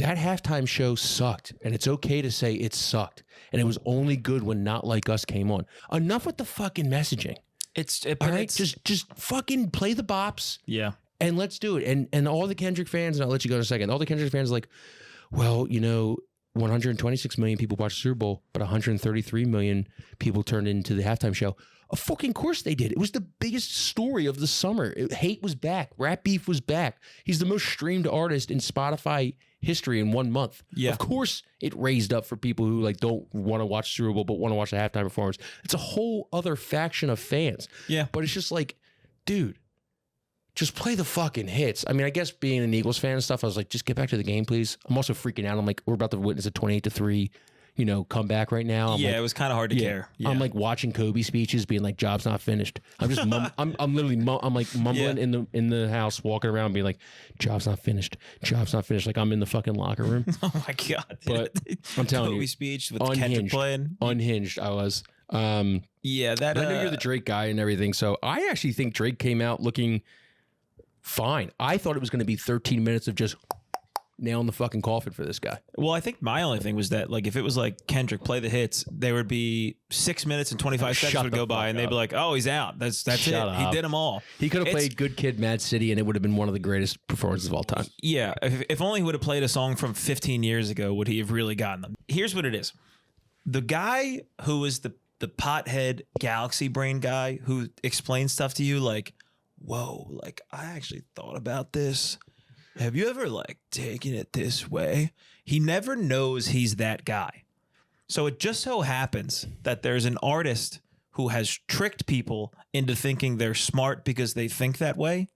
that halftime show sucked, and it's okay to say it sucked, and it was only good when Not Like Us came on. Enough with the fucking messaging. All right, just fucking play the bops. Yeah. And let's do it. And all the Kendrick fans, and I'll let you go in a second. All the Kendrick fans are like, well, 126 million people watched the Super Bowl, but 133 million people turned into the halftime show. Of fucking course they did. It was the biggest story of the summer. Hate was back. Rap Beef was back. He's the most streamed artist in Spotify history in 1 month. Yeah. Of course it raised up for people who like don't want to watch Super Bowl but want to watch the halftime performance. It's a whole other faction of fans. Yeah. But it's just like, dude, just play the fucking hits. I mean, I guess being an Eagles fan and stuff, I was like, just get back to the game, please. I'm also freaking out. I'm like, we're about to witness a 28-3, comeback right now. I'm yeah, like, it was kind of hard to care. Yeah. I'm like watching Kobe speeches, being like, "Job's not finished." I'm just, I'm literally, I'm like mumbling in the house, walking around, being like, "Job's not finished. Job's not finished." Like I'm in the fucking locker room. Oh my God. But I'm telling Kobe you, speech with Kendrick playing. Unhinged. I was. Yeah, that. I know you're the Drake guy and everything, so I actually think Drake came out looking fine. I thought it was going to be 13 minutes of just nailing the fucking coffin for this guy. Well, I think my only thing was that, like, if it was like Kendrick play the hits, there would be 6 minutes and 25 seconds would go by, and they'd be like, "Oh, he's out. That's it. He did them all. He could have played Good Kid, Mad City, and it would have been one of the greatest performances of all time." Yeah, if only he would have played a song from 15 years ago, would he have really gotten them? Here's what it is: the guy who is the pothead galaxy brain guy who explains stuff to you, like, "Whoa, like I actually thought about this. Have you ever like taken it this way?" He never knows he's that guy. So it just so happens that there's an artist who has tricked people into thinking they're smart because they think that way.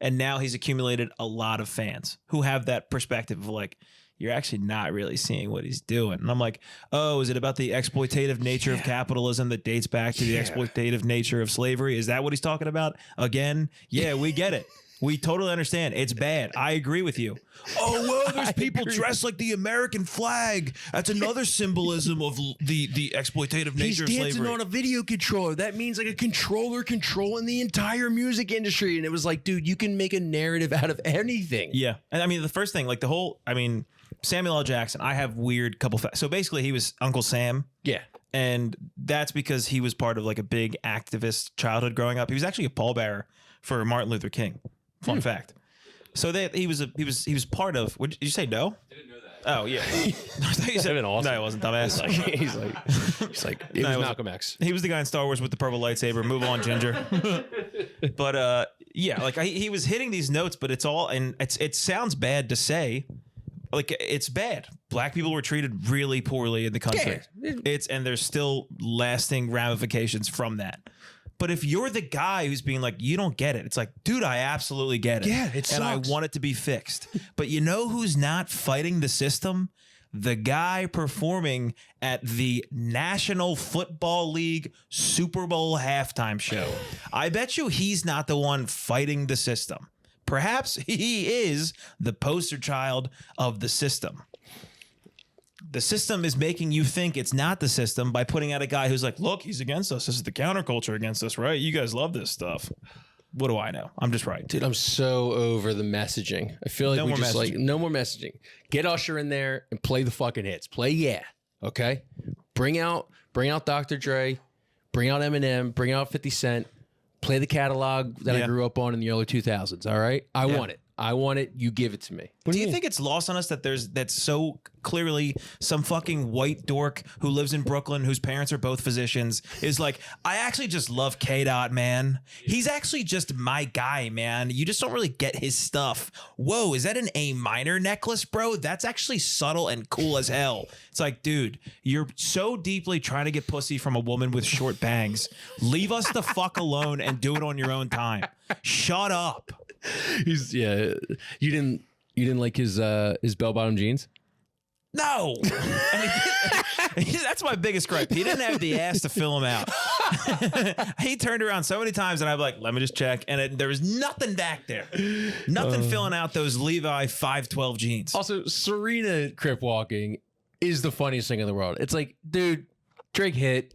And now he's accumulated a lot of fans who have that perspective of like, you're actually not really seeing what he's doing. And I'm like, oh, is it about the exploitative nature of capitalism that dates back to the exploitative nature of slavery? Is that what he's talking about? Again, yeah, we get it. We totally understand. It's bad. I agree with you. Oh, well, there's people dressed like the American flag. That's another symbolism of the exploitative nature of slavery. He's dancing on a video controller. That means like a controller controlling the entire music industry. And it was like, dude, you can make a narrative out of anything. Yeah. And I mean, the first thing, like Samuel L. Jackson, I have weird couple facts. So basically he was Uncle Sam. Yeah. And that's because he was part of like a big activist childhood growing up. He was actually a pallbearer for Martin Luther King. Fun fact. So that he was part of. Did you say no? I didn't know that. Oh yeah. I thought you said awesome. No, it wasn't, dumbass. He's like it was Malcolm X. He was the guy in Star Wars with the purple lightsaber. Move on, Ginger. But yeah, like he was hitting these notes, but it's all, and it sounds bad to say. Like, it's bad. Black people were treated really poorly in the country. Yeah. And there's still lasting ramifications from that. But if you're the guy who's being like, you don't get it, it's like, dude, I absolutely get it. Yeah, it sucks. And I want it to be fixed. But you know who's not fighting the system? The guy performing at the National Football League Super Bowl halftime show. I bet you he's not the one fighting the system. Perhaps he is the poster child of the system. The system is making you think it's not the system by putting out a guy who's like, look, he's against us. This is the counterculture against us, right? You guys love this stuff. What do I know? I'm just right. Dude, I'm so over the messaging. I feel like no more messaging. Get Usher in there and play the fucking hits. Play Yeah. Okay? Bring out Dr. Dre, bring out Eminem, bring out 50 Cent, play the catalog that I grew up on in the early 2000s, all right? I want it. I want it. You give it to me. Do you think it's lost on us that that's so clearly some fucking white dork who lives in Brooklyn whose parents are both physicians is like, I actually just love K-Dot, man. He's actually just my guy, man. You just don't really get his stuff. Whoa, is that an A minor necklace, bro? That's actually subtle and cool as hell. It's like, dude, you're so deeply trying to get pussy from a woman with short bangs. Leave us the fuck alone and do it on your own time. Shut up. You didn't like his bell-bottom jeans? No. That's my biggest gripe. He didn't have the ass to fill him out. He turned around so many times and I'm like, let me just check. And there was nothing back there. Nothing filling out those Levi 512 jeans. Also, Serena crip walking is the funniest thing in the world. It's like, dude, Drake hit.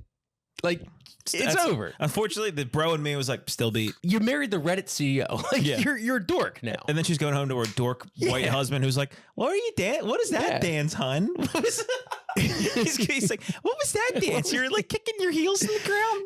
Like, it's That's- over. Unfortunately, the bro in me was like, still beat. You married the Reddit CEO. Like, Yeah. you're a dork now. And then she's going home to her dork white husband who's like, what are you What is that Yeah. dance, hun? What was he's like, what was that dance? You're like kicking your heels in the ground?